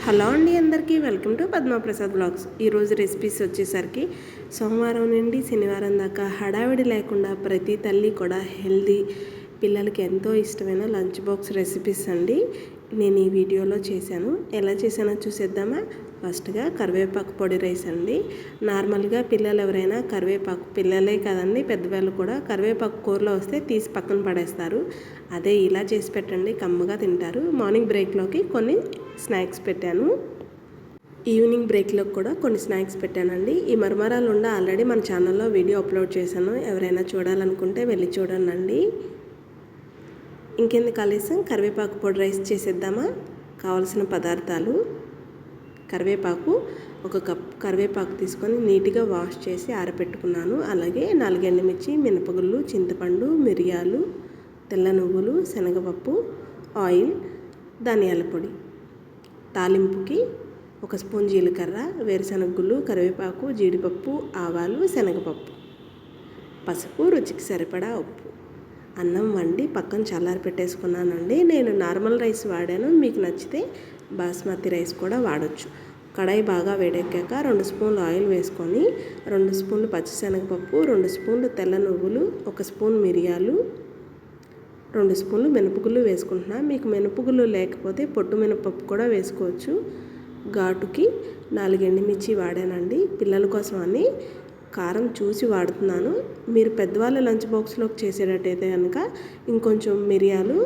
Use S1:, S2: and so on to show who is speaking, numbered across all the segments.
S1: Hello అండి, అందరికీ welcome to Padma Prasad blogs. ఈరోజు రెసిపీస్ వచ్చేసరికి సోమవారం నుండి శనివారం దాకా హడావిడి లేకుండా ప్రతి తల్లి కూడా హెల్దీ, పిల్లలకి ఎంతో ఇష్టమైన లంచ్ బాక్స్ రెసిపీస్ అండి నేను ఈ వీడియోలో చేశాను. ఎలా చేశానో చూసేద్దామా. ఫస్ట్గా కరివేపాకు పొడి రైస్ అండి. నార్మల్గా పిల్లలు ఎవరైనా కరివేపాకు, పిల్లలే కదండి పెద్దవాళ్ళు కూడా కరివేపాకు కూరలో వస్తే తీసి పక్కన పడేస్తారు. అదే ఇలా చేసి పెట్టండి, కమ్మగా తింటారు. మార్నింగ్ బ్రేక్లోకి కొన్ని స్నాక్స్ పెట్టాను, ఈవినింగ్ బ్రేక్లో కూడా కొన్ని స్నాక్స్ పెట్టానండి. ఈ మరమరాలు ఉండ ఆల్రెడీ మన ఛానల్లో వీడియో అప్లోడ్ చేశాను, ఎవరైనా చూడాలనుకుంటే వెళ్ళి చూడండి. ఇంకెందుకు ఆలస్యం, కరివేపాకు పొడి రైస్ చేసేద్దామా. కావలసిన పదార్థాలు: కరివేపాకు, ఒక కప్ కరివేపాకు తీసుకొని నీట్గా వాష్ చేసి ఆరబెట్టుకున్నాను. అలాగే 4 ఎండుమిర్చి, మినపగుళ్ళు, చింతపండు, మిరియాలు, తెల్ల నువ్వులు, శనగపప్పు, ఆయిల్, ధనియాల పొడి. తాలింపుకి 1 స్పూన్ జీలకర్ర, వేరుశనగ గుళ్ళు, కరివేపాకు, జీడిపప్పు, ఆవాలు, శనగపప్పు, పసుపు, రుచికి సరిపడా ఉప్పు. అన్నం వండి పక్కన చల్లారి పెట్టేసుకున్నానండి. నేను నార్మల్ రైస్ వాడాను, మీకు నచ్చితే బాస్మతి రైస్ కూడా వాడచ్చు. కడాయి బాగా వేడెక్కాక 2 స్పూన్లు ఆయిల్ వేసుకొని 2 స్పూన్లు పచ్చిశనగపప్పు, 2 స్పూన్లు తెల్ల నువ్వులు, 1 స్పూన్ మిరియాలు, 2 స్పూన్లు మినపగుళ్ళు వేసుకుంటున్నా. మీకు మినపగుళ్ళు లేకపోతే పొట్టు మినపప్పు కూడా వేసుకోవచ్చు. ఘాటుకి 4 ఎండుమిర్చి వాడానండి. పిల్లల కోసం అని కారం చూసి వాడుతున్నాను. మీరు పెద్దవాళ్ళ లంచ్ బాక్స్లోకి చేసేటట్టయితే కనుక ఇంకొంచెం మిరియాలు,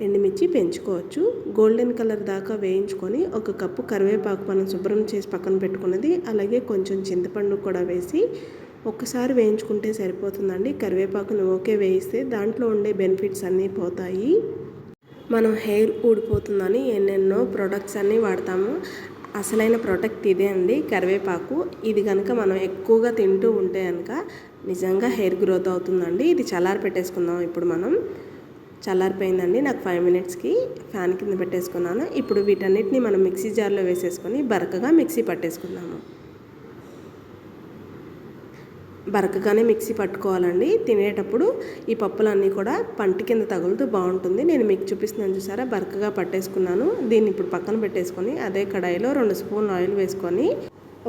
S1: ఎండుమిర్చి పెంచుకోవచ్చు. గోల్డెన్ కలర్ దాకా వేయించుకొని 1 కప్పు కరివేపాకు మనం శుభ్రం చేసి పక్కన పెట్టుకున్నది, అలాగే కొంచెం చింతపండు కూడా వేసి ఒక్కసారి వేయించుకుంటే సరిపోతుందండి. కరివేపాకుని ఓకే వేయిస్తే దాంట్లో ఉండే బెనిఫిట్స్ అన్నీ పోతాయి. మనం హెయిర్ ఊడిపోతుందని ఎన్నెన్నో ప్రొడక్ట్స్ అన్నీ వాడతాము. అసలైన ప్రోడక్ట్ ఇదే అండి, కరివేపాకు. ఇది కనుక మనం ఎక్కువగా తింటూ ఉంటే కనుక నిజంగా హెయిర్ గ్రోత్ అవుతుందండి. ఇది చల్లారి పెట్టేసుకుందాం. ఇప్పుడు మనం చల్లారిపోయిందండి, నాకు 5 మినిట్స్కి ఫ్యాన్ కింద పెట్టేసుకున్నాను. ఇప్పుడు వీటన్నిటిని మనం మిక్సీ జార్లో వేసేసుకొని బరకగా మిక్సీ పట్టేసుకుందాము. బరకగానే మిక్సీ పట్టుకోవాలండి. తినేటప్పుడు ఈ పప్పులన్నీ కూడా పంటి కింద తగులుతూ బాగుంటుంది. నేను మీకు చూపిస్తున్నాను చూసారా, బరకగా పట్టేసుకున్నాను. దీన్ని ఇప్పుడు పక్కన పెట్టేసుకొని అదే కడాయిలో 2 స్పూన్లు ఆయిల్ వేసుకొని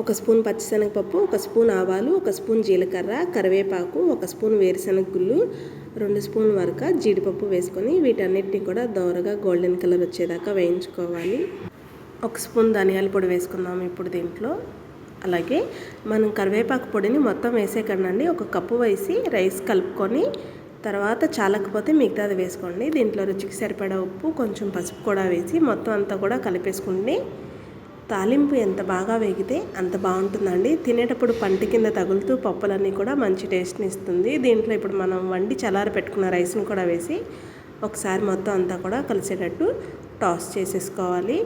S1: 1 స్పూన్ పచ్చిశనగపప్పు, 1 స్పూన్ ఆవాలు, 1 స్పూన్ జీలకర్ర, కరివేపాకు, 1 స్పూన్ వేరుశనగ గుళ్ళు, 2 స్పూన్ వరకు జీడిపప్పు వేసుకొని వీటన్నిటిని కూడా దోరగా గోల్డెన్ కలర్ వచ్చేదాకా వేయించుకోవాలి. 1 స్పూన్ ధనియాల పొడి వేసుకుందాం ఇప్పుడు దీంట్లో. అలాగే మనం కరివేపాకు పొడిని మొత్తం వేసేకండి, 1 కప్పు వేసి రైస్ కలుపుకొని తర్వాత చాలకపోతే మిగతాది వేసుకోండి. దీంట్లో రుచికి సరిపడా ఉప్పు, కొంచెం పసుపు కూడా వేసి మొత్తం అంతా కూడా కలిపేసుకుంటే తాలింపు ఎంత బాగా వేగితే అంత బాగుంటుందండి. తినేటప్పుడు పంటి కింద తగులుతూ పప్పులన్నీ కూడా మంచి టేస్ట్ని ఇస్తుంది. దీంట్లో ఇప్పుడు మనం వండి చల్లారి పెట్టుకున్న రైస్ని కూడా వేసి ఒకసారి మొత్తం అంతా కూడా కలిసేటట్టు టాస్ చేసేసుకోవాలి.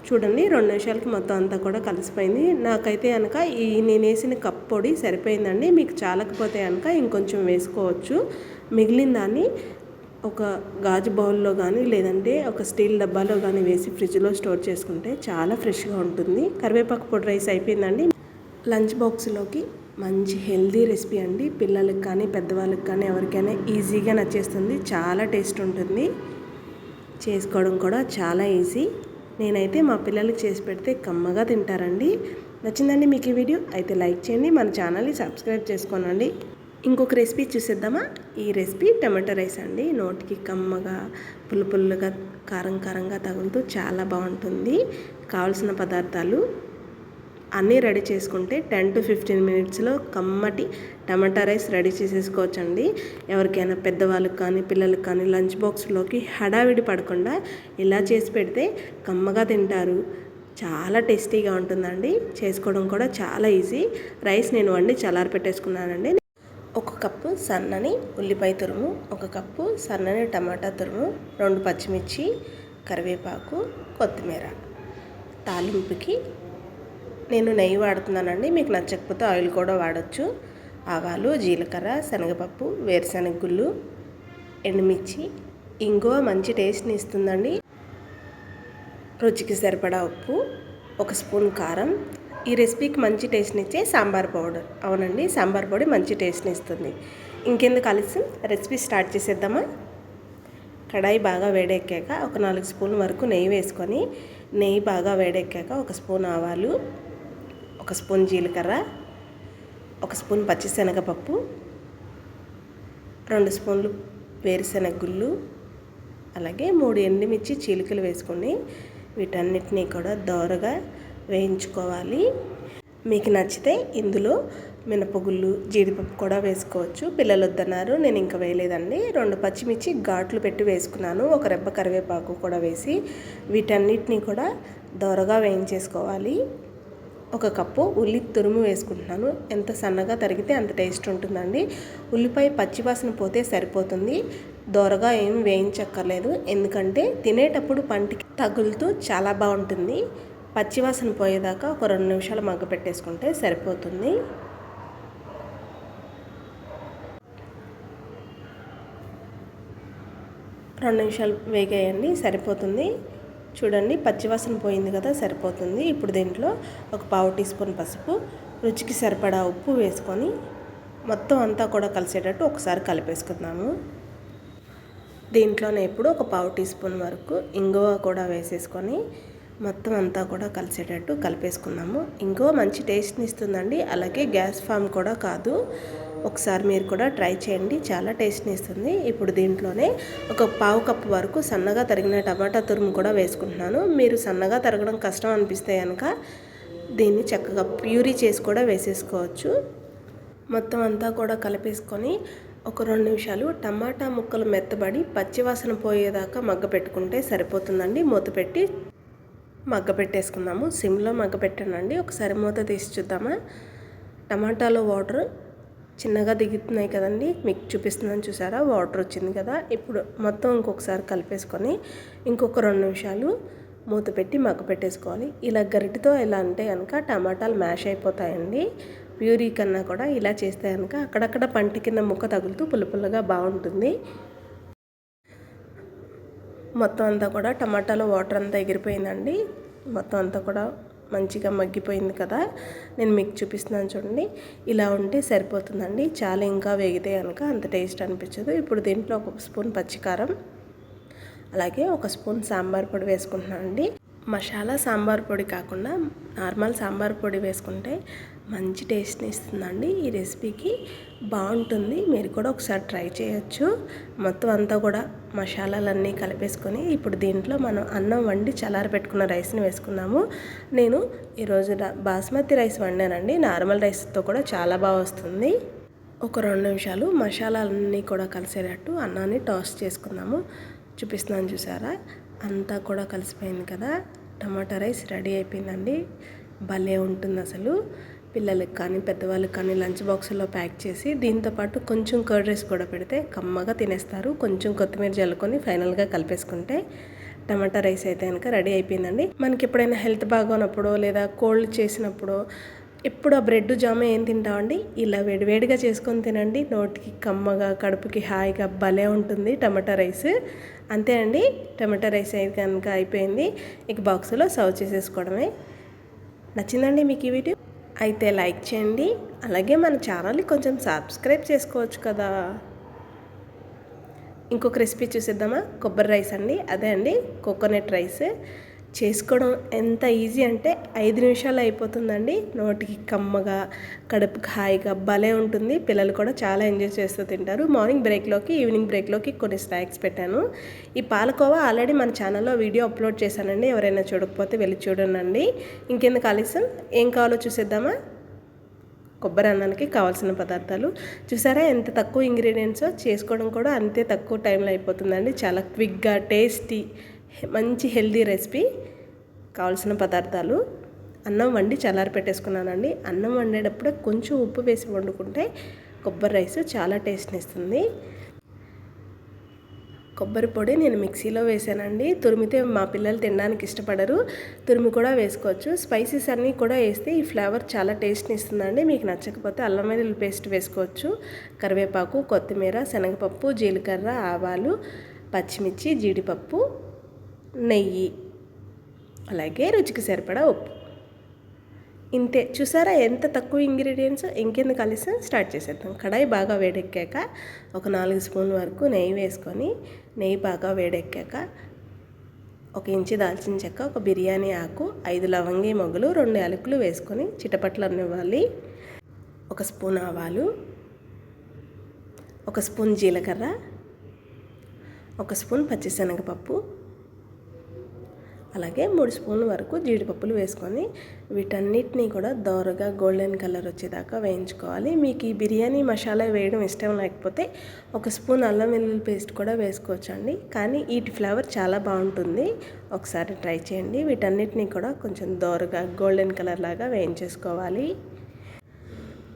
S1: చూడండి, 2 నిమిషాలకి మొత్తం అంతా కూడా కలిసిపోయింది. నాకైతే కనుక నేను వేసిన కప్ పొడి సరిపోయిందండి. మీకు చాలకపోతే కనుక ఇంకొంచెం వేసుకోవచ్చు. మిగిలిన దాన్ని ఒక గాజు బౌల్లో కానీ లేదంటే ఒక స్టీల్ డబ్బాలో కానీ వేసి ఫ్రిడ్జ్లో స్టోర్ చేసుకుంటే చాలా ఫ్రెష్గా ఉంటుంది. కరివేపాకు పొడి రైస్ అయిపోయిందండి. లంచ్ బాక్స్లోకి మంచి హెల్దీ రెసిపీ అండి. పిల్లలకి కానీ పెద్దవాళ్ళకి కానీ ఎవరికైనా ఈజీగా నచ్చేస్తుంది. చాలా టేస్ట్ ఉంటుంది, చేసుకోవడం కూడా చాలా ఈజీ. నేనైతే మా పిల్లలకి చేసి పెడితే కమ్మగా తింటారండి. నచ్చిందండి మీకు ఈ వీడియో అయితే లైక్ చేయండి, మన ఛానల్ని సబ్స్క్రైబ్ చేసుకోనండి. ఇంకొక రెసిపీ చూసేద్దామా. ఈ రెసిపీ టమాటో రైస్ అండి. నోటికి కమ్మగా, పులుపులుగా, కారంగా తగులుతూ చాలా బాగుంటుంది. కావాల్సిన పదార్థాలు అన్నీ రెడీ చేసుకుంటే 10 to 15 మినిట్స్లో కమ్మటి టమాటా రైస్ రెడీ చేసేసుకోవచ్చండి. ఎవరికైనా పెద్దవాళ్ళకి కానీ పిల్లలకి కానీ లంచ్ బాక్స్లోకి హడావిడి పడకుండా ఇలా చేసి పెడితే కమ్మగా తింటారు. చాలా టేస్టీగా ఉంటుందండి, చేసుకోవడం కూడా చాలా ఈజీ. రైస్ నేను వండి చల్లారి పెట్టేసుకున్నానండి. 1 కప్పు సన్నని ఉల్లిపాయ తురుము, 1 కప్పు సన్నని టమాటా తురుము, 2 పచ్చిమిర్చి, కరివేపాకు, కొత్తిమీర. తాలింపుకి నేను నెయ్యి వాడుతున్నానండి, మీకు నచ్చకపోతే ఆయిల్ కూడా వాడచ్చు. ఆవాలు, జీలకర్ర, శనగపప్పు, వేరుశనగ గుళ్ళు, ఎండుమిర్చి, ఇంగువ మంచి టేస్ట్ని ఇస్తుందండి. రుచికి సరిపడా ఉప్పు, 1 స్పూన్ కారం. ఈ రెసిపీకి మంచి టేస్ట్ని ఇచ్చే సాంబార్ పౌడర్. అవునండి, సాంబార్ పొడి మంచి టేస్ట్ని ఇస్తుంది. ఇంకెందుకు ఆలస్యం, రెసిపీ స్టార్ట్ చేసేద్దామా. కడాయి బాగా వేడెక్కాక 1 4 స్పూన్ల వరకు నెయ్యి వేసుకొని నెయ్యి బాగా వేడెక్కాక 1 స్పూన్ ఆవాలు, 1 స్పూన్ జీలకర్ర, 1 స్పూన్ పచ్చిశనగపప్పు, 2 స్పూన్లు వేరుశనగ గుళ్ళు, అలాగే 3 ఎండుమిర్చి చీలికలు వేసుకొని వీటన్నిటినీ కూడా దోరగా వేయించుకోవాలి. మీకు నచ్చితే ఇందులో మినపగుళ్ళు, జీడిపప్పు కూడా వేసుకోవచ్చు. పిల్లలు వద్దన్నారు, నేను ఇంకా వేయలేదండి. 2 పచ్చిమిర్చి ఘాట్లు పెట్టి వేసుకున్నాను. 1 రెబ్బ కరివేపాకు కూడా వేసి వీటన్నిటినీ కూడా దోరగా వేయించేసుకోవాలి. 1 కప్పు ఉల్లి తురుము వేసుకుంటున్నాను. ఎంత సన్నగా తరిగితే అంత టేస్ట్ ఉంటుందండి. ఉల్లిపాయ పచ్చివాసన పోతే సరిపోతుంది, దోరగా ఏం వేయించక్కర్లేదు. ఎందుకంటే తినేటప్పుడు పంటికి తగులుతూ చాలా బాగుంటుంది. పచ్చివాసన పోయేదాకా ఒక 2 నిమిషాలు మగ్గ పెట్టేసుకుంటే సరిపోతుంది. రెండు నిమిషాలు వేగాయండి, సరిపోతుంది. చూడండి, పచ్చివాసన పోయింది కదా, సరిపోతుంది. ఇప్పుడు దీంట్లో 1/4 టీ స్పూన్ పసుపు, రుచికి సరిపడా ఉప్పు వేసుకొని మొత్తం అంతా కూడా కలిసేటట్టు ఒకసారి కలిపేసుకుందాము. దీంట్లోనే ఇప్పుడు 1/4 టీ స్పూన్ వరకు ఇంగువ కూడా వేసేసుకొని మొత్తం అంతా కూడా కలిసేటట్టు కలిపేసుకుందాము. ఇంగువ మంచి టేస్ట్ని ఇస్తుందండి, అలాగే గ్యాస్ ఫామ్ కూడా కాదు. ఒకసారి మీరు కూడా ట్రై చేయండి, చాలా టేస్ట్ని ఇస్తుంది. ఇప్పుడు దీంట్లోనే 1/4 కప్పు వరకు సన్నగా తరిగిన టమాటా తురుము కూడా వేసుకుంటున్నాను. మీరు సన్నగా తరగడం కష్టం అనిపిస్తే కనుక దీన్ని చక్కగా ప్యూరీ చేసి కూడా వేసేసుకోవచ్చు. మొత్తం అంతా కూడా కలిపేసుకొని ఒక 2 నిమిషాలు టమాటా ముక్కలు మెత్తబడి పచ్చివాసన పోయేదాకా మగ్గ పెట్టుకుంటే సరిపోతుందండి. మూత పెట్టి మగ్గ పెట్టేసుకుందాము. సిమ్లో మగ్గ పెట్టానండి. ఒకసారి మూత తీసి చూద్దామా. టమాటాలో వాటర్ చిన్నగా దిగుతున్నాయి కదండి, మీకు చూపిస్తున్నాను చూసారా, వాటర్ వచ్చింది కదా. ఇప్పుడు మొత్తం ఇంకొకసారి కలిపేసుకొని ఇంకొక 2 నిమిషాలు మూత పెట్టి మగ్గ పెట్టేసుకోవాలి. ఇలా గరిటెతో ఎలా అంటే కనుక టమాటాలు మ్యాష్ అయిపోతాయండి. ప్యూరీ కన్నా కూడా ఇలా చేస్తే కనుక అక్కడక్కడ పంటి కింద ముక్క తగులుతూ పుల్లగా బాగుంటుంది. మొత్తం అంతా కూడా టమాటాలో వాటర్ అంతా ఎగిరిపోయిందండి. మొత్తం అంతా కూడా మంచిగా మగ్గిపోయింది కదా. నేను మీకు చూపిస్తున్నాను చూడండి, ఇలా ఉంటే సరిపోతుందండి. చాలా ఇంకా వేగితే కనుక అంత టేస్ట్ అనిపించదు. ఇప్పుడు దీంట్లో 1 స్పూన్ పచ్చికారం, అలాగే 1 స్పూన్ సాంబార్ పొడి వేసుకుంటున్నాను అండి. మసాలా సాంబార్ పొడి కాకుండా నార్మల్ సాంబార్ పొడి వేసుకుంటే మంచి టేస్ట్ని ఇస్తుందండి. ఈ రెసిపీకి బాగుంటుంది, మీరు కూడా ఒకసారి ట్రై చేయొచ్చు. మొత్తం అంతా కూడా మసాలాలన్నీ కలిపేసుకొని ఇప్పుడు దీంట్లో మనం అన్నం వండి చల్లారి పెట్టుకున్న రైస్ని వేసుకున్నాము. నేను ఈరోజు బాస్మతి రైస్ వండానండి. నార్మల్ రైస్తో కూడా చాలా బాగా వస్తుంది. ఒక 2 నిమిషాలు మసాలాలన్నీ కూడా కలిసేటట్టు అన్నాన్ని టాస్ చేసుకుందాము. చూపిస్తున్నాను చూసారా, అంతా కూడా కలిసిపోయింది కదా. టమాటా రైస్ రెడీ అయిపోయిందండి. భలే ఉంటుంది అసలు. పిల్లలకి కానీ పెద్దవాళ్ళకి కానీ లంచ్ బాక్సుల్లో ప్యాక్ చేసి దీంతోపాటు కొంచెం కర్డ్ రైస్ కూడా పెడితే కమ్మగా తినేస్తారు. కొంచెం కొత్తిమీర జల్లుకొని ఫైనల్గా కలిపేసుకుంటే టమాటా రైస్ అయితే కనుక రెడీ అయిపోయిందండి. మనకి ఎప్పుడైనా హెల్త్ బాగోనప్పుడు లేదా కోల్డ్ చేసినప్పుడు ఎప్పుడు ఆ బ్రెడ్ జామ ఏం తింటామండి, ఇలా వేడివేడిగా చేసుకొని తినండి. నోటికి కమ్మగా, కడుపుకి హాయిగా భలే ఉంటుంది టమాటా రైస్. అంతే అండి, టమాటా రైస్ అయితే కనుక అయిపోయింది. ఇక బాక్సులో సర్వ్ చేసేసుకోవడమే. నచ్చిందండి మీకు ఈ వీడియో? అయితే లైక్ చేయండి, అలాగే మన ఛానల్ని కొంచెం సబ్స్క్రైబ్ చేసుకోవచ్చు కదా. ఇంకొక రెసిపీ చూసేద్దామా. కొబ్బరి రైస్ అండి, అదే అండి కోకోనట్ రైస్. చేసుకోవడం ఎంత ఈజీ అంటే 5 నిమిషాలు అయిపోతుందండి. నోటికి కమ్మగా, కడుపుకి హాయిగా భలే ఉంటుంది. పిల్లలు కూడా చాలా ఎంజాయ్ చేస్తూ తింటారు. మార్నింగ్ బ్రేక్లోకి, ఈవినింగ్ బ్రేక్లోకి కొన్ని స్నాక్స్ పెట్టాను. ఈ పాలకోవా ఆల్రెడీ మన ఛానల్లో వీడియో అప్లోడ్ చేశానండి. ఎవరైనా చూడకపోతే వెళ్ళి చూడండి. ఇంకెందుకు ఆలస్యం, ఏం కావాలో చూసేద్దామా. కొబ్బరి అన్నానికి కావాల్సిన పదార్థాలు చూసారా, ఎంత తక్కువ ఇంగ్రీడియంట్సో. చేసుకోవడం కూడా అంతే తక్కువ టైంలో అయిపోతుందండి. చాలా క్విక్గా, టేస్టీ, మంచి హెల్దీ రెసిపీ. కావాల్సిన పదార్థాలు: అన్నం వండి చల్లారి పెట్టేసుకున్నానండి. అన్నం వండేటప్పుడే కొంచెం ఉప్పు వేసి వండుకుంటే కొబ్బరి రైస్ చాలా టేస్ట్ని ఇస్తుంది. కొబ్బరి పొడి నేను మిక్సీలో వేసానండి. తురిమితే మా పిల్లలు తినడానికి ఇష్టపడరు, తురిమి కూడా వేసుకోవచ్చు. స్పైసెస్ అన్నీ కూడా వేస్తే ఈ ఫ్లేవర్ చాలా టేస్ట్ని ఇస్తుందండి. మీకు నచ్చకపోతే అల్లం వెల్లుల్లి పేస్ట్ వేసుకోవచ్చు. కరివేపాకు, కొత్తిమీర, శనగపప్పు, జీలకర్ర, ఆవాలు, పచ్చిమిర్చి, జీడిపప్పు, నెయ్యి, అలాగే రుచికి సరిపడా ఉప్పు. ఇంతే. చూసారా ఎంత తక్కువ ఇంగ్రీడియంట్స్. ఇంకెందుకు కలిసి స్టార్ట్ చేసేద్దాం. కడాయి బాగా వేడెక్కాక ఒక 4 స్పూన్ల వరకు నెయ్యి వేసుకొని, నెయ్యి బాగా వేడెక్కాక 1 ఇంచు దాల్చిన చెక్క, ఒక బిర్యానీ ఆకు, 5 లవంగి మొగ్గలు, 2 యాలకులు వేసుకొని చిటపట్లనివ్వాలి. 1 స్పూన్ ఆవాలు, 1 స్పూన్ జీలకర్ర, 1 స్పూన్ పచ్చిశనగపప్పు, అలాగే 3 స్పూన్ల వరకు జీడిపప్పులు వేసుకొని వీటన్నిటినీ కూడా దోరగా గోల్డెన్ కలర్ వచ్చేదాకా వేయించుకోవాలి. మీకు ఈ బిర్యానీ మసాలా వేయడం ఇష్టం లేకపోతే 1 స్పూన్ అల్లం వెల్లుల్లి పేస్ట్ కూడా వేసుకోవచ్చండి. కానీ వీటి ఫ్లేవర్ చాలా బాగుంటుంది. ఒకసారి ట్రై చేయండి. వీటన్నిటినీ కూడా కొంచెం దోరగా గోల్డెన్ కలర్ లాగా వేయించేసుకోవాలి.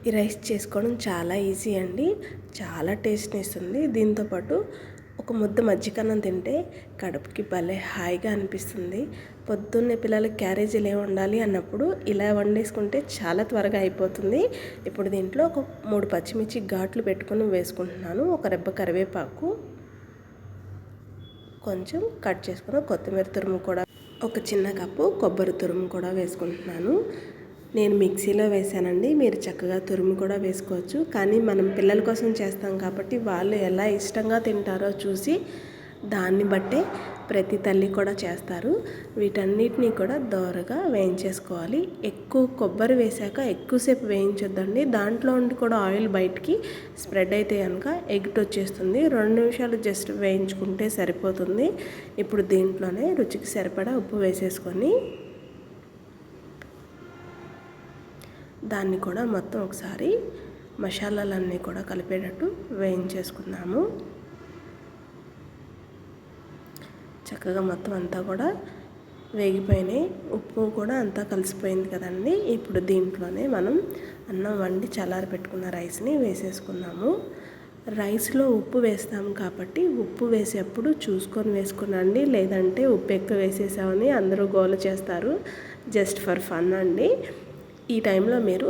S1: ఈ రైస్ చేసుకోవడం చాలా ఈజీ అండి. చాలా టేస్ట్ని ఇస్తుంది. దీంతోపాటు ఒక ముద్ద మజ్జిగన్నం తింటే కడుపుకి భలే హాయిగా అనిపిస్తుంది. పొద్దున్నే పిల్లలకి క్యారేజీలు ఏమి వండాలి అన్నప్పుడు ఇలా వండేసుకుంటే చాలా త్వరగా అయిపోతుంది. ఇప్పుడు దీంట్లో ఒక 3 పచ్చిమిర్చి ఘాట్లు పెట్టుకొని వేసుకుంటున్నాను. 1 రెబ్బ కరివేపాకు, కొంచెం కట్ చేసుకున్న కొత్తిమీర తురుము కూడా, 1 చిన్న కప్పు కొబ్బరి తురుము కూడా వేసుకుంటున్నాను. నేను మిక్సీలో వేసానండి. మీరు చక్కగా తురుము కూడా వేసుకోవచ్చు. కానీ మనం పిల్లల కోసం చేస్తాం కాబట్టి వాళ్ళు ఎలా ఇష్టంగా తింటారో చూసి దాన్ని బట్టే ప్రతి తల్లి కూడా చేస్తారు. వీటన్నిటినీ కూడా దోరగా వేయించేసుకోవాలి. ఎక్కువ కొబ్బరి వేసాక ఎక్కువసేపు వేయించొద్దండి. దాంట్లో ఉండి కూడా ఆయిల్ బయటికి స్ప్రెడ్ అయితే కనుక ఎగిట్ వచ్చేస్తుంది. 2 నిమిషాలు జస్ట్ వేయించుకుంటే సరిపోతుంది. ఇప్పుడు దీంట్లోనే రుచికి సరిపడా ఉప్పు వేసేసుకొని దాన్ని కూడా మొత్తం ఒకసారి మసాలాలన్నీ కూడా కలిపేటట్టు వేయించేసుకుందాము. చక్కగా మొత్తం అంతా కూడా వేగిపోయినాయి. ఉప్పు కూడా అంతా కలిసిపోయింది కదండి. ఇప్పుడు దీంట్లోనే మనం అన్నం వండి చల్లారి పెట్టుకున్న రైస్ని వేసేసుకుందాము. రైస్లో ఉప్పు వేస్తాం కాబట్టి ఉప్పు వేసేప్పుడు చూసుకొని వేసుకునండి. లేదంటే ఉప్పు ఎక్కువ వేసేసామని అందరూ గోల చేస్తారు. జస్ట్ ఫర్ ఫన్ అండి. ఈ టైంలో మీరు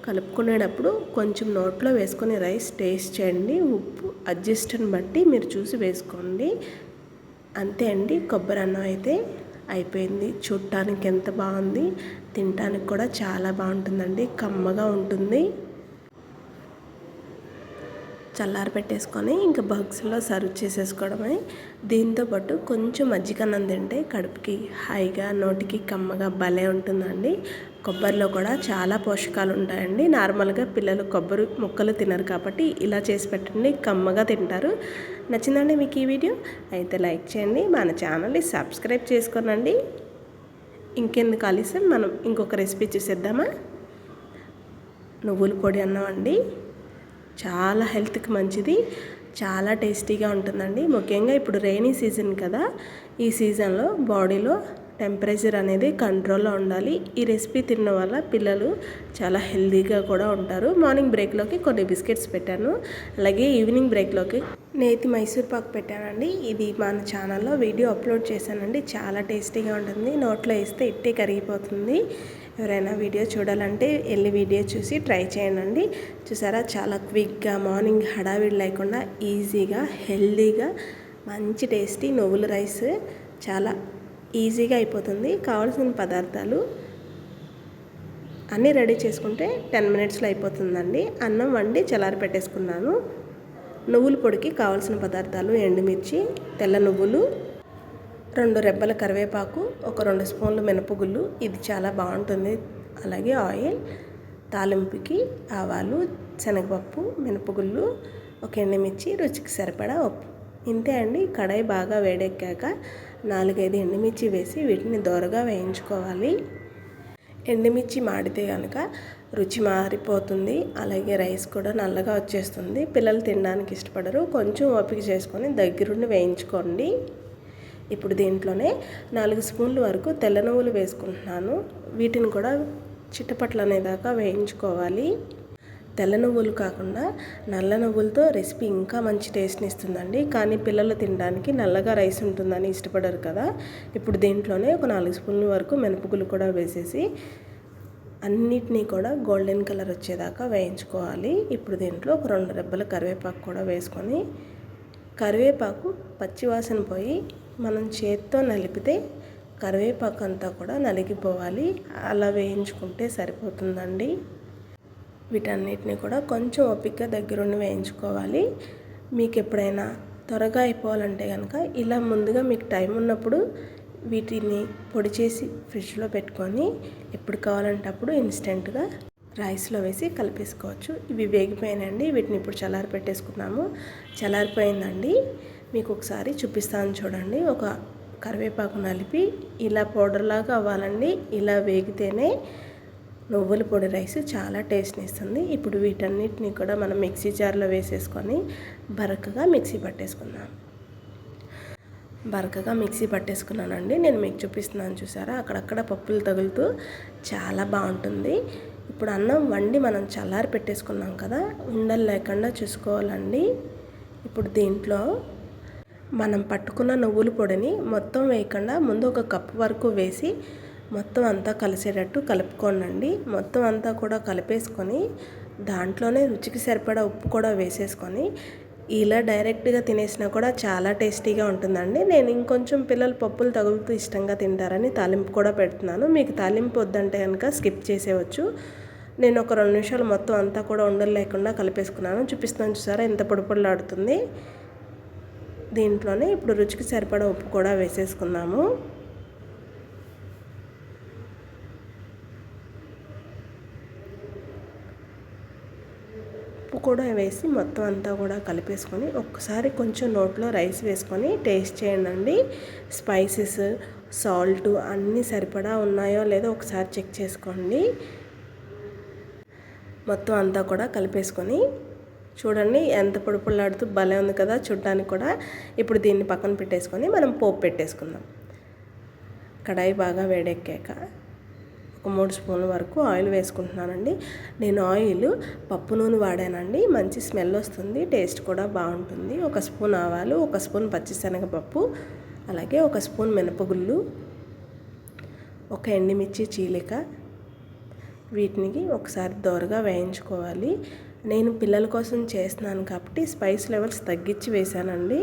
S1: కలుపుకునేటప్పుడు కొంచెం నోట్లో వేసుకొని రైస్ టేస్ట్ చేయండి. ఉప్పు అడ్జస్ట్ని బట్టి మీరు చూసి వేసుకోండి. అంతే అండి. కొబ్బరి అన్నం అయితే అయిపోయింది. చూడటానికి ఎంత బాగుంది, తినటానికి కూడా చాలా బాగుంటుందండి. కమ్మగా ఉంటుంది. చల్లారి పెట్టేసుకొని ఇంకా బాక్స్లో సర్వ్ చేసేసుకోవడమే. దీంతోపాటు కొంచెం మజ్జిగన్నం తింటే కడుపుకి హాయిగా నోటికి కమ్మగా భలే ఉంటుందండి. కొబ్బరిలో కూడా చాలా పోషకాలు ఉంటాయండి. నార్మల్గా పిల్లలు కొబ్బరి ముక్కలు తినరు కాబట్టి ఇలా చేసి పెట్టండి, కమ్మగా తింటారు. నచ్చిందండి మీకు ఈ వీడియో? అయితే లైక్ చేయండి. మన ఛానల్ని సబ్స్క్రైబ్ చేసుకోనండి. ఇంకెందుకు ఆలస్యం, మనం ఇంకొక రెసిపీ చూసేద్దామా? నువ్వుల పొడి అన్నం అండి. చాలా హెల్త్కి మంచిది, చాలా టేస్టీగా ఉంటుందండి. ముఖ్యంగా ఇప్పుడు రైనీ సీజన్ కదా, ఈ సీజన్లో బాడీలో టెంపరేచర్ అనేది కంట్రోల్లో ఉండాలి. ఈ రెసిపీ తినడం వల్ల పిల్లలు చాలా హెల్తీగా కూడా ఉంటారు. మార్నింగ్ బ్రేక్లోకి కొన్ని బిస్కెట్స్ పెట్టాను. అలాగే ఈవినింగ్ బ్రేక్లోకి నేతి మైసూర్ పాక్ పెట్టానండి. ఇది మన ఛానల్లో వీడియో అప్లోడ్ చేశానండి. చాలా టేస్టీగా ఉంటుంది. నోట్లో వేస్తే ఇట్టే కరిగిపోతుంది. ఎవరైనా వీడియో చూడాలంటే వెళ్ళి వీడియో చూసి ట్రై చేయండి. చూసారా, చాలా క్విక్గా మార్నింగ్ హడావిడి లేకుండా ఈజీగా హెల్తీగా మంచి టేస్టీ నువ్వుల రైస్ చాలా ఈజీగా అయిపోతుంది. కావాల్సిన పదార్థాలు అన్నీ రెడీ చేసుకుంటే 10 మినిట్స్లో అయిపోతుందండి. అన్నం వండి చల్లారి పెట్టేసుకున్నాను. నువ్వుల పొడికి కావాల్సిన పదార్థాలు: ఎండుమిర్చి, తెల్ల నువ్వులు, 2 రెబ్బల కరివేపాకు, ఒక 2 స్పూన్లు మినపగుళ్ళు, ఇది చాలా బాగుంటుంది. అలాగే ఆయిల్, తాలింపుకి ఆవాలు, శనగపప్పు, మినపగుళ్ళు, ఒక ఎండుమిర్చి, రుచికి సరిపడా ఉప్పు. ఇంతే అండి. కడాయి బాగా వేడెక్కాక 4-5 ఎండుమిర్చి వేసి వీటిని దోరగా వేయించుకోవాలి. ఎండుమిర్చి మాడితే కనుక రుచి మారిపోతుంది. అలాగే రైస్ కూడా నల్లగా వచ్చేస్తుంది. పిల్లలు తినడానికి ఇష్టపడరు. కొంచెం ఓపిక చేసుకొని దగ్గరుండి వేయించుకోండి. ఇప్పుడు దీంట్లోనే 4 స్పూన్ల వరకు తెల్ల నువ్వులు వేసుకుంటున్నాను. వీటిని కూడా చిట్టపట్లు అనేదాకా వేయించుకోవాలి. తెల్ల నువ్వులు కాకుండా నల్ల నువ్వులతో రెసిపీ ఇంకా మంచి టేస్ట్ని ఇస్తుందండి. కానీ పిల్లలు తినడానికి నల్లగా రైస్ ఉంటుందని ఇష్టపడరు కదా. ఇప్పుడు దీంట్లోనే ఒక 4 స్పూన్ల వరకు మినపగుళ్ళు కూడా వేసేసి అన్నిటినీ కూడా గోల్డెన్ కలర్ వచ్చేదాకా వేయించుకోవాలి. ఇప్పుడు దీంట్లో ఒక 2 రెబ్బల కరివేపాకు కూడా వేసుకొని, కరివేపాకు పచ్చివాసన పోయి మనం చేత్తో నలిపితే కరివేపాకు అంతా కూడా నలిగిపోవాలి. అలా వేయించుకుంటే సరిపోతుందండి. వీటన్నిటిని కూడా కొంచెం ఓపికగా దగ్గరుండి వేయించుకోవాలి. మీకు ఎప్పుడైనా త్వరగా అయిపోవాలంటే కనుక ఇలా ముందుగా మీకు టైం ఉన్నప్పుడు వీటిని పొడి చేసి ఫ్రిడ్జ్లో పెట్టుకొని ఎప్పుడు కావాలంటే అప్పుడు ఇన్స్టెంట్గా రైస్లో వేసి కలిపేసుకోవచ్చు. ఇవి వేగిపోయానండి. వీటిని ఇప్పుడు చల్లారి పెట్టేసుకున్నాము. చల్లారిపోయిందండి. మీకు ఒకసారి చూపిస్తాను చూడండి. ఒక కరివేపాకు నలిపి ఇలా పౌడర్లాగా అవ్వాలండి. ఇలా వేగితేనే నువ్వుల పొడి రైస్ చాలా టేస్ట్ని ఇస్తుంది. ఇప్పుడు వీటన్నిటిని కూడా మనం మిక్సీ జార్లో వేసేసుకొని బరకగా మిక్సీ పట్టేసుకున్నానండి. నేను మీకు చూపిస్తున్నాను చూసారా, అక్కడక్కడ పప్పులు తగులుతూ చాలా బాగుంటుంది. ఇప్పుడు అన్నం వండి మనం చల్లారి పెట్టేసుకున్నాం కదా, ఉండలు లేకుండా చూసుకోవాలండి. ఇప్పుడు దీంట్లో మనం పట్టుకున్న నువ్వుల పొడిని మొత్తం వేయకుండా ముందు ఒక కప్పు వరకు వేసి మొత్తం అంతా కలిసేటట్టు కలుపుకోండి. మొత్తం అంతా కూడా కలిపేసుకొని దాంట్లోనే రుచికి సరిపడా ఉప్పు కూడా వేసేసుకొని ఇలా డైరెక్ట్గా తినేసినా కూడా చాలా టేస్టీగా ఉంటుందండి. నేను ఇంకొంచెం పిల్లలు పప్పులు తగులుతూ ఇష్టంగా తింటారని తాలింపు కూడా పెడుతున్నాను. మీకు తాలింపు వద్దంటే కనుక స్కిప్ చేసేయచ్చు. నేను ఒక 2 నిమిషాలు మొత్తం అంతా కూడా ఉండలు లేకుండా కలిపేసుకున్నాను. చూపిస్తున్నాను చూసారా, ఎంత పొడిపొడిలాడుతుంది. దీంట్లోనే ఇప్పుడు రుచికి సరిపడా ఉప్పు కూడా వేసేసుకున్నాము. ఉప్పు కూడా వేసి మొత్తం అంతా కూడా కలిపేసుకొని ఒక్కసారి కొంచెం నోట్లో రైస్ వేసుకొని టేస్ట్ చేయండి. స్పైసెస్, సాల్ట్ అన్నీ సరిపడా ఉన్నాయో లేదో ఒకసారి చెక్ చేసుకోండి. మొత్తం అంతా కూడా కలిపేసుకొని చూడండి, ఎంత పొడిపొడిలాడుతూ భలే ఉంది కదా చూడడానికి కూడా. ఇప్పుడు దీన్ని పక్కన పెట్టేసుకొని మనం పోపు పెట్టేసుకుందాం. కడాయి బాగా వేడెక్కాక ఒక 3 స్పూన్ల వరకు ఆయిల్ వేసుకుంటున్నానండి. నేను ఆయిల్ పప్పు నూనె వాడానండి. మంచి స్మెల్ వస్తుంది, టేస్ట్ కూడా బాగుంటుంది. 1 స్పూన్ ఆవాలు, 1 స్పూన్ పచ్చిశనగపప్పు, అలాగే 1 స్పూన్ మినపగుళ్ళు, 1 ఎండుమిర్చి చీలిక, వీటిని ఒకసారి దోరగా వేయించుకోవాలి. నేను పిల్లల కోసం చేస్తున్నాను కాబట్టి స్పైస్ లెవెల్స్ తగ్గించి వేసానండి.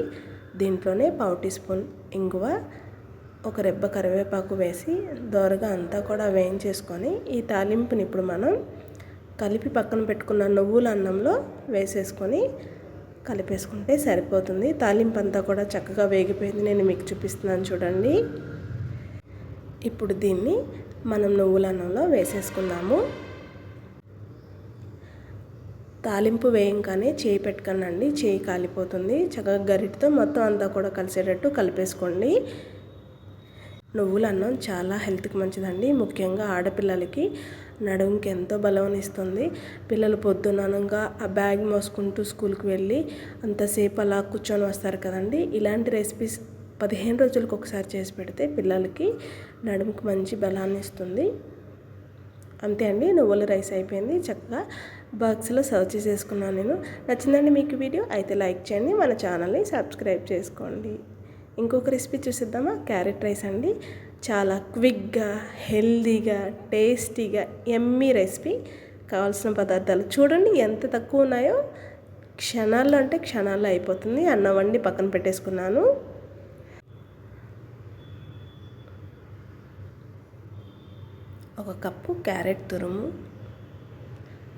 S1: దీంట్లోనే 1/4 టీ స్పూన్ ఇంగువ, 1 రెబ్బ కరివేపాకు వేసి దోరగా అంతా కూడా వేయించేసుకొని ఈ తాలింపుని ఇప్పుడు మనం కలిపి పక్కన పెట్టుకున్న నువ్వుల అన్నంలో వేసేసుకొని కలిపేసుకుంటే సరిపోతుంది. తాలింపు అంతా కూడా చక్కగా వేగిపోయింది. నేను మీకు చూపిస్తున్నాను చూడండి. ఇప్పుడు దీన్ని మనం నువ్వుల అన్నంలో వేసేసుకుందాము. తాలింపు వేయంగానే చేయి పెట్టుకోనండి, చేయి కాలిపోతుంది. చక్కగా గరిటతో మొత్తం అంతా కూడా కలిసేటట్టు కలిపేసుకోండి. నువ్వుల అన్నం చాలా హెల్త్కి మంచిదండి. ముఖ్యంగా ఆడపిల్లలకి నడుముకి ఎంతో బలం ఇస్తుంది. పిల్లలు పొద్దుననగా ఆ బ్యాగ్ మోసుకుంటూ స్కూల్కి వెళ్ళి అంతసేపు అలా కూర్చొని వస్తారు కదండి. ఇలాంటి రెసిపీస్ 15 రోజులకు ఒకసారి చేసి పెడితే పిల్లలకి నడుముకి మంచి బలాన్ని ఇస్తుంది. అంతే అండి, నువ్వుల రైస్ అయిపోయింది. చక్కగా బాక్స్లో సర్వ్ చేసేసుకున్నాను నేను. నచ్చిందండి మీకు వీడియో? అయితే లైక్ చేయండి, మన ఛానల్ని సబ్స్క్రైబ్ చేసుకోండి. ఇంకొక రెసిపీ చూసిద్దామా? క్యారెట్ రైస్ అండి. చాలా క్విక్గా, హెల్దీగా, టేస్టీగా, యమ్మీ రెసిపీ. కావాల్సిన పదార్థాలు చూడండి ఎంత తక్కువ ఉన్నాయో. క్షణాల్లో అంటే క్షణాల్లో అయిపోతుంది. అన్నం వండి పక్కన పెట్టేసుకున్నాను. ఒక కప్పు క్యారెట్ తురుము,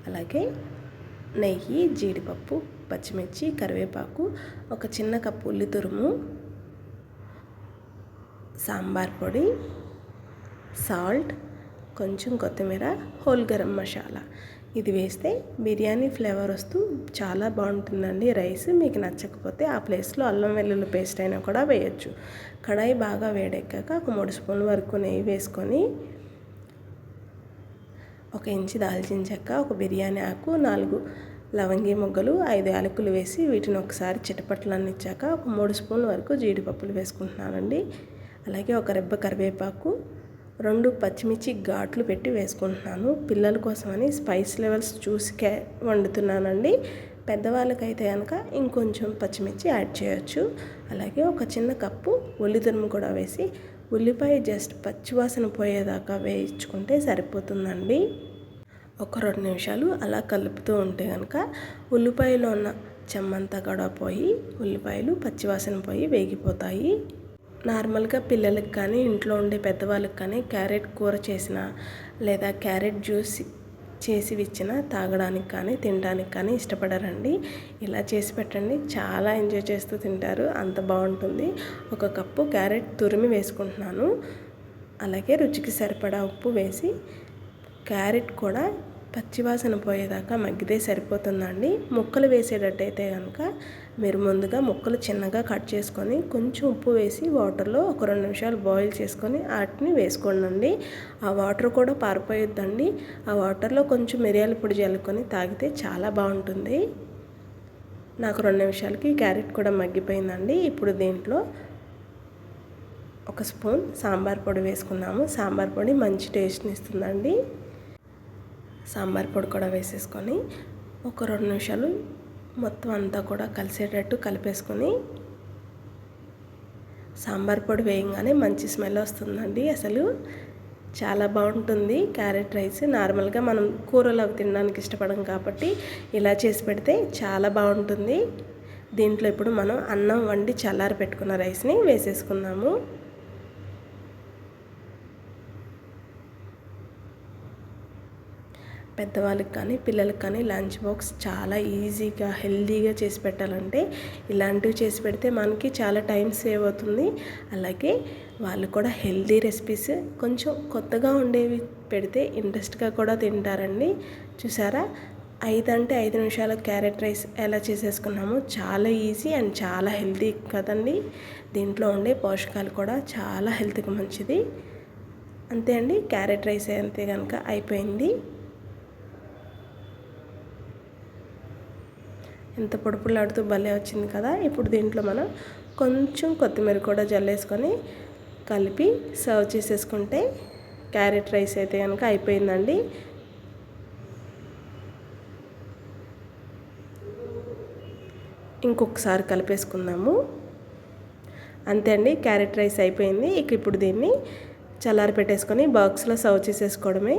S1: అలాగే నెయ్యి, జీడిపప్పు, పచ్చిమిర్చి, కరివేపాకు, ఒక చిన్న కప్పు ఉల్లి తురుము, సాంబార్ పొడి, సాల్ట్, కొంచెం కొత్తిమీర, హోల్ గరం మసాలా. ఇది వేస్తే బిర్యానీ ఫ్లేవర్ వస్తూ చాలా బాగుంటుందండి రైస్. మీకు నచ్చకపోతే ఆ ప్లేస్లో అల్లం వెల్లుల్లి పేస్ట్ అయినా కూడా వేయచ్చు. కడాయి బాగా వేడెక్కాక ఒక 3 స్పూన్ల వరకు నెయ్యి వేసుకొని 1 ఇంచు దాల్చిన చెక్క, 1 బిర్యానీ ఆకు, 4 లవంగి మొగ్గలు, 5 యాలకులు వేసి వీటిని ఒకసారి చిటపట్లనిచ్చాక ఒక 3 స్పూన్ల వరకు జీడిపప్పులు వేసుకుంటున్నానండి. అలాగే 1 రెబ్బ కరివేపాకు, 2 పచ్చిమిర్చి ఘాట్లు పెట్టి వేసుకుంటున్నాను. పిల్లల కోసమని స్పైస్ లెవెల్స్ చూసి వండుతున్నానండి. పెద్దవాళ్ళకైతే కనుక ఇంకొంచెం పచ్చిమిర్చి యాడ్ చేయొచ్చు. అలాగే ఒక చిన్న కప్పు ఉల్లి తురుము కూడా వేసి ఉల్లిపాయ జస్ట్ పచ్చివాసన పోయేదాకా వేయించుకుంటే సరిపోతుందండి. ఒక 2 నిమిషాలు అలా కలుపుతూ ఉంటే కనుక ఉల్లిపాయలో ఉన్న చెమ్మంతా కూడా పోయి ఉల్లిపాయలు పచ్చివాసన పోయి వేగిపోతాయి. నార్మల్గా పిల్లలకి కానీ ఇంట్లో ఉండే పెద్దవాళ్ళకి కానీ క్యారెట్ కూర చేసిన లేదా క్యారెట్ జ్యూస్ చేసి ఇచ్చినా తాగడానికి కానీ తినడానికి కానీ ఇష్టపడరండి. ఇలా చేసి పెట్టండి, చాలా ఎంజాయ్ చేస్తూ తింటారు, అంత బాగుంటుంది. 1 కప్పు క్యారెట్ తురిమి వేసుకుంటున్నాను. అలాగే రుచికి సరిపడా ఉప్పు వేసి క్యారెట్ కూడా పచ్చివాసన పోయేదాకా మగ్గితే సరిపోతుందండి. ముక్కలు వేసేటట్టయితే కనుక మీరు ముందుగా ముక్కలు చిన్నగా కట్ చేసుకొని కొంచెం ఉప్పు వేసి వాటర్లో ఒక 2 నిమిషాలు బాయిల్ చేసుకొని వాటిని వేసుకోండి. ఆ వాటర్ కూడా పారిపోయొద్దండి. ఆ వాటర్లో కొంచెం మిరియాల పొడి జల్లుకొని తాగితే చాలా బాగుంటుంది. నాకు 2 నిమిషాలకి క్యారెట్ కూడా మగ్గిపోయిందండి. ఇప్పుడు దీంట్లో 1 స్పూన్ సాంబార్ పొడి వేసుకున్నాము. సాంబార్ పొడి మంచి టేస్ట్ని ఇస్తుందండి. సాంబార్ పొడి కూడా వేసేసుకొని ఒక 2 నిమిషాలు మొత్తం అంతా కూడా కలిసేటట్టు కలిపేసుకొని, సాంబార్ పొడి వేయంగానే మంచి స్మెల్ వస్తుందండి. అసలు చాలా బాగుంటుంది క్యారెట్ రైస్. నార్మల్గా మనం కూరలు అవి తినడానికి ఇష్టపడం కాబట్టి ఇలా చేసి పెడితే చాలా బాగుంటుంది. దీంట్లో ఇప్పుడు మనం అన్నం వండి చల్లారి పెట్టుకున్న రైస్ని వేసేసుకుందాము. పెద్దవాళ్ళకి కానీ పిల్లలకి కానీ లంచ్ బాక్స్ చాలా ఈజీగా హెల్తీగా చేసి పెట్టాలంటే ఇలాంటివి చేసి పెడితే మనకి చాలా టైం సేవ్ అవుతుంది. అలాగే వాళ్ళు కూడా హెల్తీ రెసిపీస్ కొంచెం కొత్తగా ఉండేవి పెడితే ఇంట్రెస్ట్గా కూడా తింటారండి. చూసారా, 5 నిమిషాల క్యారెట్ రైస్ ఎలా చేసేసుకున్నామో. చాలా ఈజీ అండ్ చాలా హెల్తీ కదండి. దీంట్లో ఉండే పోషకాలు కూడా చాలా హెల్త్కి మంచిది. అంతే అండి, క్యారెట్ రైస్ అంతే కనుక అయిపోయింది. ఎంత పొడుపులాడుతూ భలే వచ్చింది కదా. ఇప్పుడు దీంట్లో మనం కొంచెం కొత్తిమీర కూడా జల్లేసుకొని కలిపి సర్వ్ చేసేసుకుంటే క్యారెట్ రైస్ అయితే కనుక అయిపోయిందండి. ఇంకొకసారి కలిపేసుకుందాము. అంతే అండి, క్యారెట్ రైస్ అయిపోయింది. ఇప్పుడు దీన్ని చల్లారి పెట్టేసుకొని బాక్స్లో సర్వ్ చేసేసుకోవడమే.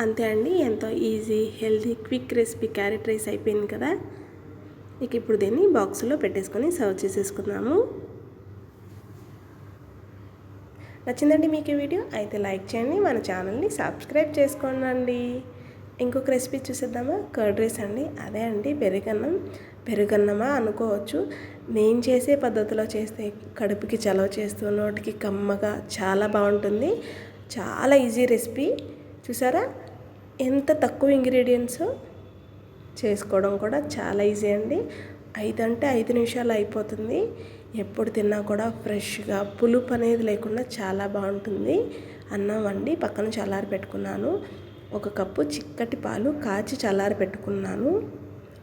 S1: అంతే అండి, ఎంతో easy healthy quick recipe carrot rice అయిపోయింది కదా. ఇప్పుడు దీన్ని బాక్స్లో పెట్టేసుకొని సర్వ్ చేసేసుకుందాము. నచ్చిందండి మీకు ఈ వీడియో? అయితే లైక్ చేయండి, మన ఛానల్ని సబ్స్క్రైబ్ చేసుకోండి. ఇంకొక రెసిపీ చూసేద్దామా? కర్డ్ రైస్ అండి. అదే అండి, పెరుగన్నమా అనుకోవచ్చు. నేను చేసే పద్ధతిలో చేస్తే కడుపుకి చలవ చేస్తూ నోటికి కమ్మగా చాలా బాగుంటుంది. చాలా ఈజీ రెసిపీ. చూసారా ఎంత తక్కువ ఇంగ్రీడియంట్స్, చేసుకోవడం కూడా చాలా ఈజీ అండి. 5 నిమిషాలు అయిపోతుంది. ఎప్పుడు తిన్నా కూడా ఫ్రెష్గా పులుపు అనేది లేకుండా చాలా బాగుంటుంది. అన్నం వండి పక్కన చల్లారి పెట్టుకున్నాను. 1 కప్పు చిక్కటి పాలు కాచి చల్లారి పెట్టుకున్నాను.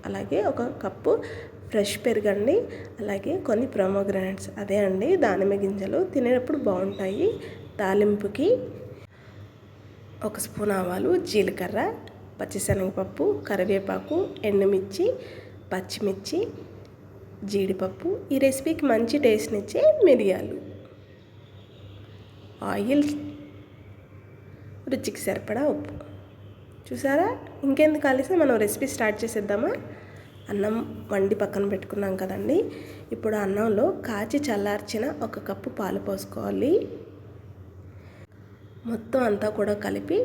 S1: అలాగే 1 కప్పు ఫ్రెష్ పెరుగండి. అలాగే కొన్ని ప్రొమోగ్రానేట్స్, అదే అండి దానిమ్మ గింజలు, తినేటప్పుడు బాగుంటాయి. తాలింపుకి 1 స్పూన్ ఆవాలు, జీలకర్ర, పచ్చిశనగపప్పు, కరివేపాకు, ఎండుమిర్చి, పచ్చిమిర్చి, జీడిపప్పు, ఈ రెసిపీకి మంచి టేస్ట్ని ఇచ్చే మిరియాలు, ఆయిల్, రుచికి సరిపడా ఉప్పు. చూసారా, ఇంకెందుకు కలిసి మనం రెసిపీ స్టార్ట్ చేసేద్దామా? అన్నం వండి పక్కన పెట్టుకున్నాం కదండి. ఇప్పుడు అన్నంలో కాచి చల్లార్చిన 1 కప్పు పాలు పోసుకోవాలి. మొత్తం అంతా కూడా కలిపి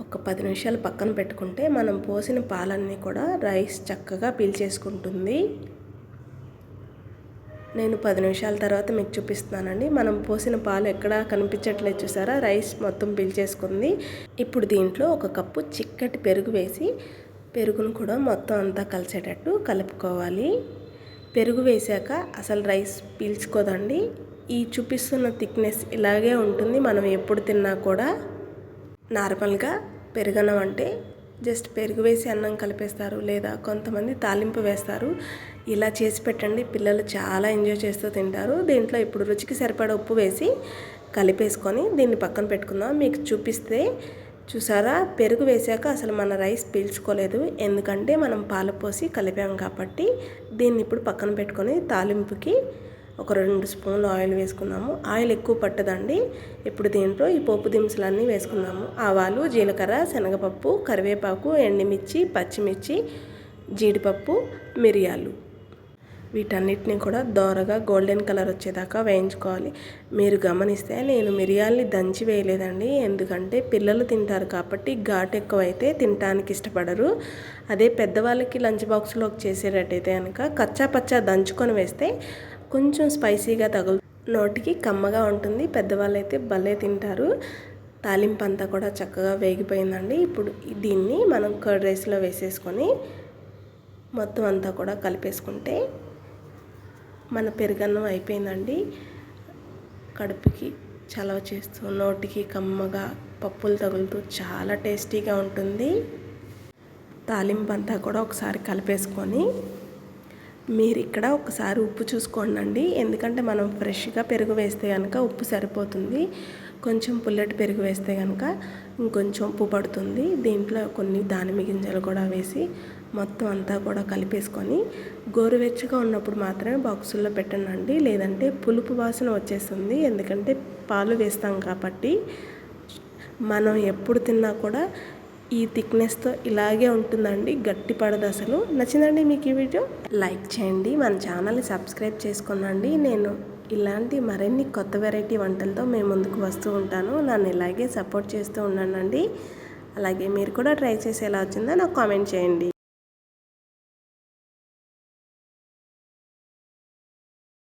S1: ఒక 10 నిమిషాలు పక్కన పెట్టుకుంటే మనం పోసిన పాలన్నీ కూడా రైస్ చక్కగా పీల్చేసుకుంటుంది. నేను 10 నిమిషాల తర్వాత మీకు చూపిస్తున్నానండి. మనం పోసిన పాలు ఎక్కడా కనిపించట్లేదు, చూసారా, రైస్ మొత్తం పీల్చేసుకుంది. ఇప్పుడు దీంట్లో 1 కప్పు చిక్కటి పెరుగు వేసి పెరుగును కూడా మొత్తం అంతా కలిసేటట్టు కలుపుకోవాలి. పెరుగు వేసాక అసలు రైస్ పీల్చుకోదండి. ఈ చూపిస్తున్న థిక్నెస్ ఇలాగే ఉంటుంది మనం ఎప్పుడు తిన్నా కూడా. నార్మల్గా పెరుగన్నం అంటే జస్ట్ పెరుగు వేసి అన్నం కలిపేస్తారు, లేదా కొంతమంది తాలింపు వేస్తారు. ఇలా చేసి పెట్టండి, పిల్లలు చాలా ఎంజాయ్ చేస్తూ తింటారు. దీంట్లో ఇప్పుడు రుచికి సరిపడా ఉప్పు వేసి కలిపేసుకొని దీన్ని పక్కన పెట్టుకుందాం. మీకు చూపిస్తే చూసారా, పెరుగు వేసాక అసలు మన రైస్ పీల్చుకోలేదు, ఎందుకంటే మనం పాలు పోసి కలిపాం కాబట్టి. దీన్ని ఇప్పుడు పక్కన పెట్టుకొని తాలింపుకి ఒక 2 స్పూన్లు ఆయిల్ వేసుకున్నాము. ఆయిల్ ఎక్కువ పట్టదండి. ఇప్పుడు దీంట్లో ఈ పోపు దినుసులన్నీ వేసుకున్నాము. ఆవాలు, జీలకర్ర, శనగపప్పు, కరివేపాకు, ఎండుమిర్చి, పచ్చిమిర్చి, జీడిపప్పు, మిరియాలు. వీటన్నిటిని కూడా దోరగా గోల్డెన్ కలర్ వచ్చేదాకా వేయించుకోవాలి. మీరు గమనిస్తే నేను మిరియాల్ని దంచి వేయలేదండి, ఎందుకంటే పిల్లలు తింటారు కాబట్టి ఘాటు ఎక్కువైతే తినడానికి ఇష్టపడరు. అదే పెద్దవాళ్ళకి లంచ్ బాక్స్లోకి చేసేటట్టయితే కనుక కచ్చా పచ్చా దంచుకొని వేస్తే కొంచెం స్పైసీగా నోటికి కమ్మగా ఉంటుంది. పెద్దవాళ్ళు అయితే భలే తింటారు. తాలింపు అంతా కూడా చక్కగా వేగిపోయిందండి. ఇప్పుడు దీన్ని మనం కర్డ్ రైస్లో వేసేసుకొని మొత్తం అంతా కూడా కలిపేసుకుంటే మన పెరుగన్నం అయిపోయిందండి. కడుపుకి చలవ చేస్తూ నోటికి కమ్మగా పప్పులు తగులుతూ చాలా టేస్టీగా ఉంటుంది. తాలింపు అంతా కూడా ఒకసారి కలిపేసుకొని మీరు ఇక్కడ ఒకసారి ఉప్పు చూసుకోండి, ఎందుకంటే మనం ఫ్రెష్గా పెరుగు వేస్తే కనుక ఉప్పు సరిపోతుంది. కొంచెం పుల్లటి పెరుగు వేస్తే కనుక ఇంకొంచెం ఉప్పు పడుతుంది. దీంట్లో కొన్ని దానిమ్మ గింజలు కూడా వేసి మొత్తం అంతా కూడా కలిపేసుకొని గోరువెచ్చగా ఉన్నప్పుడు మాత్రమే బాక్సుల్లో పెట్టండి, లేదంటే పులుపు వాసన వచ్చేస్తుంది. ఎందుకంటే పాలు వేస్తాం కాబట్టి. మనం ఎప్పుడు తిన్నా కూడా ఈ థిక్నెస్తో ఇలాగే ఉంటుందండి, గట్టి పడదు అసలు. నచ్చిందండి మీకు ఈ వీడియో? లైక్ చేయండి, మన ఛానల్ని సబ్స్క్రైబ్ చేసుకోనండి. నేను ఇలాంటి మరిన్ని కొత్త వెరైటీ వంటలతో మేము ముందుకు వస్తూ ఉంటాను. నన్ను ఇలాగే సపోర్ట్ చేస్తూ ఉండండి. అలాగే మీరు కూడా ట్రై చేసి ఎలా వచ్చిందో నాకు కామెంట్ చేయండి.